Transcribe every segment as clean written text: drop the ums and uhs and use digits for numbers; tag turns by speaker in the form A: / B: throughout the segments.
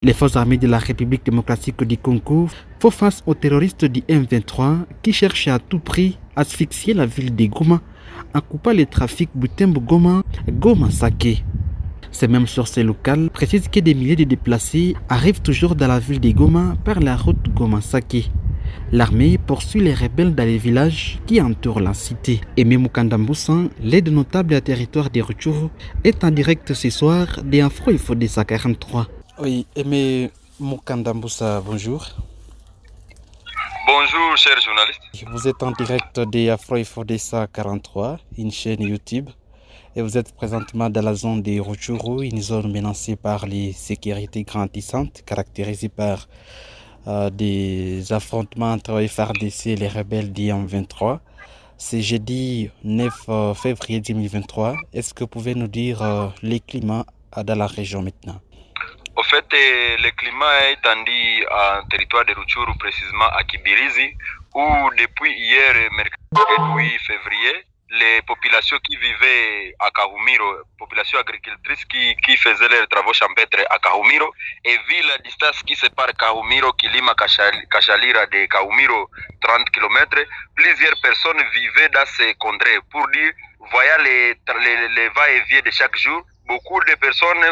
A: Les forces armées de la République démocratique du Congo font face aux terroristes du M23 qui cherchent à tout prix à asphyxier la ville de Goma en coupant le trafic Butembo-Goma, Goma-Sake. Ces mêmes sources locales précisent que des milliers de déplacés arrivent toujours dans la ville de Goma par la route Goma-Sake. L'armée poursuit les rebelles dans les villages qui entourent la cité. Aimé Mukandambusan, l'aide notable à territoire de Rutshuru, est en direct ce soir de Afro Ifodessa 43. Oui, Aimé Mukandambusa, bonjour.
B: Bonjour, chers journalistes.
A: Vous êtes en direct de Afro Ifodessa 43, une chaîne YouTube. Et vous êtes présentement dans la zone de Rutshuru, une zone menacée par les sécurités grandissantes, caractérisée par des affrontements entre FARDC et les rebelles du M23. C'est jeudi 9 février 2023. Est-ce que vous pouvez nous dire les climats dans la région maintenant?
B: Au fait, le climat est étendu en territoire de Rutshuru, précisément à Kibirizi, où depuis hier, mercredi 8 février, les populations qui vivaient à Kahumiro, populations agricultrices qui faisaient leurs travaux champêtres à Kahumiro, et vu la distance qui sépare Kahumiro, Kilima, Kachalira de Kahumiro, 30 km, plusieurs personnes vivaient dans ces contrées. Pour dire, voyant les va-et-vient de chaque jour, beaucoup de personnes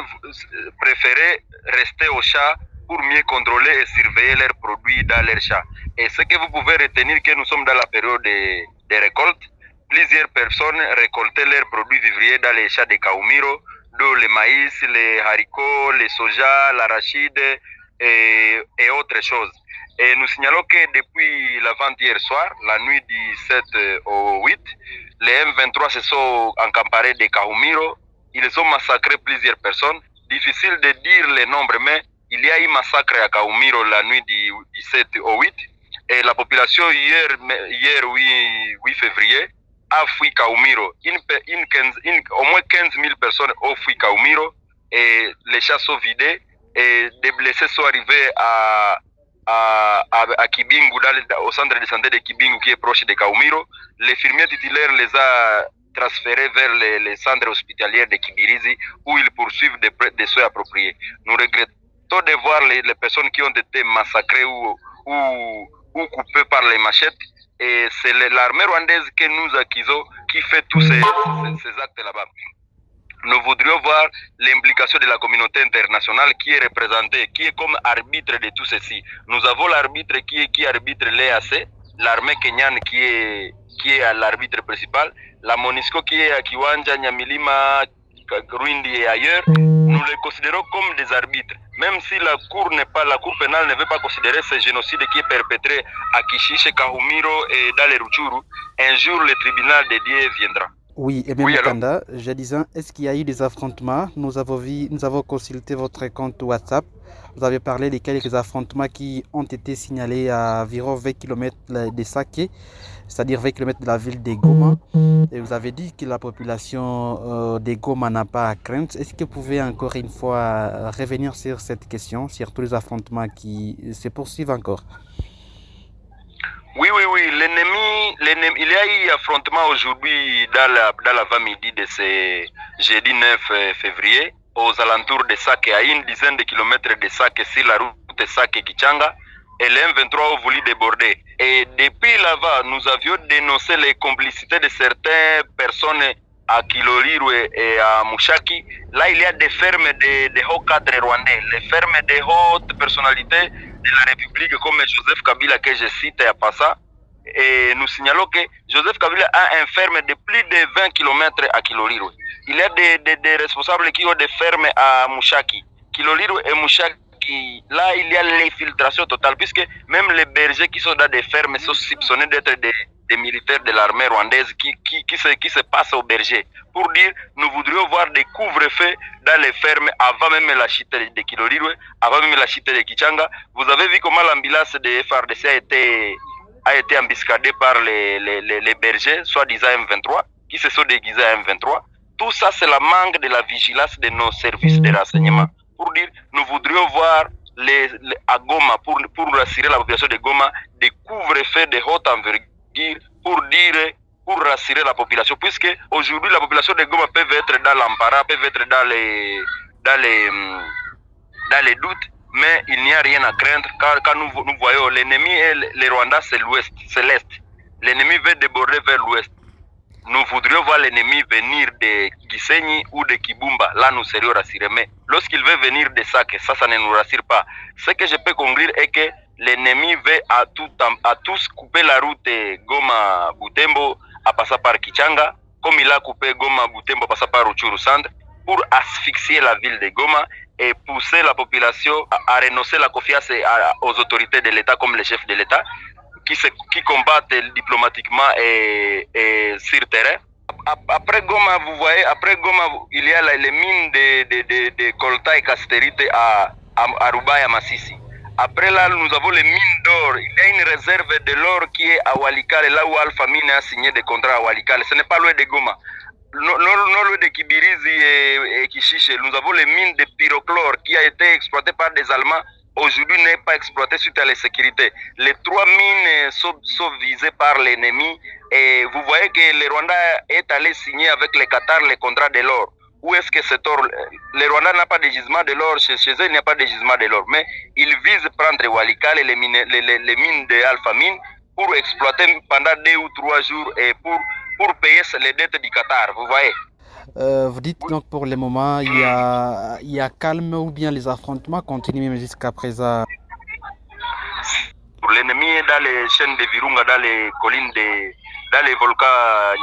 B: préféraient rester au champ pour mieux contrôler et surveiller leurs produits dans leurs champs. Et ce que vous pouvez retenir, que nous sommes dans la période de récolte. Plusieurs personnes récoltaient leurs produits vivriers dans les champs de Kahumiro, dont le maïs, les haricots, les soja, l'arachide et autres choses. Et nous signalons que depuis l'avant-hier soir, la nuit du 7 au 8, les M23 se sont encamparés de Kahumiro. Ils ont massacré plusieurs personnes. Difficile de dire le nombre, mais il y a eu massacre à Kahumiro la nuit du 7 au 8. Et la population hier 8 février, a fui Kahumiro. Au moins 15 000 personnes ont fui Kahumiro et les champs sont vidés et des blessés sont arrivés à Kibingu, au centre de santé de Kibingu qui est proche de Kahumiro. L'infirmier titulaire les a transférés vers les centres hospitaliers de Kibirizi où ils poursuivent des soins appropriés. Nous regrettons de voir les personnes qui ont été massacrées ou coupées par les machettes. Et c'est l'armée rwandaise que nous accusons qui fait tous ces actes là-bas. Nous voudrions voir l'implication de la communauté internationale qui est représentée, qui est comme arbitre de tout ceci. Nous avons l'arbitre qui arbitre l'EAC, l'armée kenyane qui est à l'arbitre principal, la MONUSCO qui est à Kiwanja, Nyamilima, Rwindi et ailleurs. Nous les considérons comme des arbitres. Même si la cour pénale ne veut pas considérer ce génocide qui est perpétré à Kishishe, Kahumiro et dans les Rutshuru, un jour le tribunal de Dieu viendra.
A: Oui, et bien Mukanda, je disais, est-ce qu'il y a eu des affrontements? Nous avons consulté votre compte WhatsApp. Vous avez parlé des quelques affrontements qui ont été signalés à environ 20 km de Sake, c'est-à-dire 20 km de la ville de Goma. Et vous avez dit que la population de Goma n'a pas à craindre. Est-ce que vous pouvez encore une fois revenir sur cette question, sur tous les affrontements qui se poursuivent encore?
B: Oui. L'ennemi, il y a eu affrontement aujourd'hui dans l'avant-midi de ce jeudi 9 février aux alentours de Sake, à une dizaine de kilomètres de Sake, sur la route Sake-Kichanga, et les M23 ont voulu déborder. Et depuis là-bas, nous avions dénoncé les complicités de certaines personnes à Kiloliru et à Mushaki. Là, il y a des fermes de hauts cadres rwandais, les fermes de hautes personnalités de la République comme Joseph Kabila que je cite à Passa. Et nous signalons que Joseph Kabila a un ferme de plus de 20 km à Kiloliru. Il y a des responsables qui ont des fermes à Mushaki. Kiloliru et Mushaki, là il y a l'infiltration totale puisque même les bergers qui sont dans des fermes sont soupçonnés d'être des militaires de l'armée rwandaise qui se passent aux bergers. Pour dire, nous voudrions voir des couvre-feux dans les fermes avant même la chute de Kiloliru, avant même la chute de Kichanga. Vous avez vu comment l'ambulance de FARDC a été embuscadée par les bergers, soi-disant M23, qui se sont déguisés à M23. Tout ça, c'est la manque de la vigilance de nos services de renseignement. Pour dire, nous voudrions voir à Goma, pour rassurer la population de Goma, des couvre-feux de haute envergure, pour rassurer la population. Puisque aujourd'hui, la population de Goma peut être dans l'embarras, peut être dans les doutes, mais il n'y a rien à craindre car nous voyons l'ennemi et le Rwanda c'est l'ouest, c'est l'est. L'ennemi veut déborder vers l'ouest. Nous voudrions voir l'ennemi venir de Gisenyi ou de Kibumba, là nous serions rassurés. Mais lorsqu'il veut venir de Sake, ça ne nous rassure pas. Ce que je peux conclure est que l'ennemi veut à tous couper la route Goma-Butembo à passer par Kichanga, comme il a coupé Goma-Butembo à passer par Ruchuru Centre, pour asphyxier la ville de Goma et pousser la population à renoncer la confiance aux autorités de l'État comme les chefs de l'État, qui combattent diplomatiquement et sur terrain. Après Goma, vous voyez, il y a les mines de colta et castérite à Rubaya Masisi. Après là, nous avons les mines d'or. Il y a une réserve de l'or qui est à Walikale, là où Alpha Mine a signé des contrats à Walikale. Ce n'est pas loin de Goma. Non loin de Kibirizi et Kishiche. Nous avons les mines de pyrochlore qui a été exploitées par des Allemands. Aujourd'hui n'est pas exploité suite à la sécurité. Les 3 mines sont visées par l'ennemi et vous voyez que le Rwanda est allé signer avec le Qatar le contrat de l'or. Où est-ce que cet or, le Rwanda n'a pas de gisement de l'or, chez eux il n'y a pas de gisement de l'or, mais ils visent prendre Walikale, les mines de Alpha Mine pour exploiter pendant 2 ou 3 jours et pour payer les dettes du Qatar, vous voyez.
A: Vous dites donc pour le moment il y a calme ou bien les affrontements continuent même jusqu'à présent?
B: Pour l'ennemi dans les chaînes de Virunga, dans les collines dans les volcans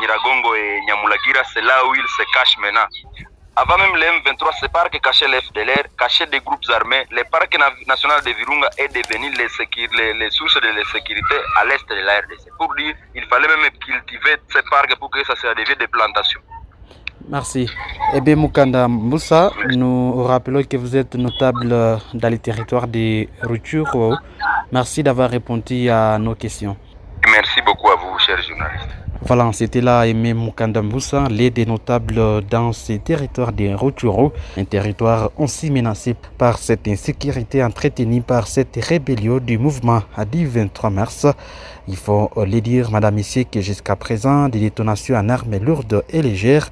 B: Nyiragongo et Nyamulagira, c'est là où ils se cachent maintenant. Avant même le M23, c'est parc caché les FDLR, caché des groupes armés. Le parc national de Virunga est devenu les sources de la sécurité à l'est de la RDC. Pour dire, il fallait même cultiver ces parcs pour que ça se devienne des plantations.
A: Merci. Eh bien, Mukanda Moussa, nous rappelons que vous êtes notable dans les territoires de Rutshuru. Merci d'avoir répondu à nos questions.
B: Merci beaucoup à vous, chers journalistes.
A: Voilà, c'était là Aimé Mukanda Moussa, l'aide des notables dans ces territoires de Rutshuru, un territoire aussi menacé par cette insécurité entretenue par cette rébellion du mouvement du 23 mars. Il faut le dire, madame, ici, que jusqu'à présent, des détonations en armes lourdes et légères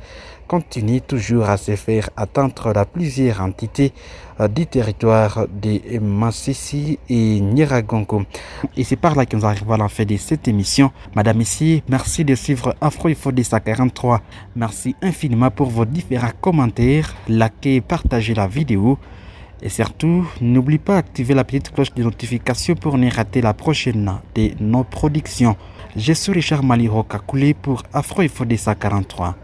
A: continue toujours à se faire attendre à plusieurs entités du territoire de Masisi et Nyiragongo. Et c'est par là que nous arrivons à la fin de cette émission. Madame ici, merci de suivre Afro Info 243. Merci infiniment pour vos différents commentaires, likez et partagez la vidéo. Et surtout, n'oublie pas d'activer la petite cloche de notification pour ne rater la prochaine de nos productions. Je suis Richard Maliro Kakule pour Afro Info 243.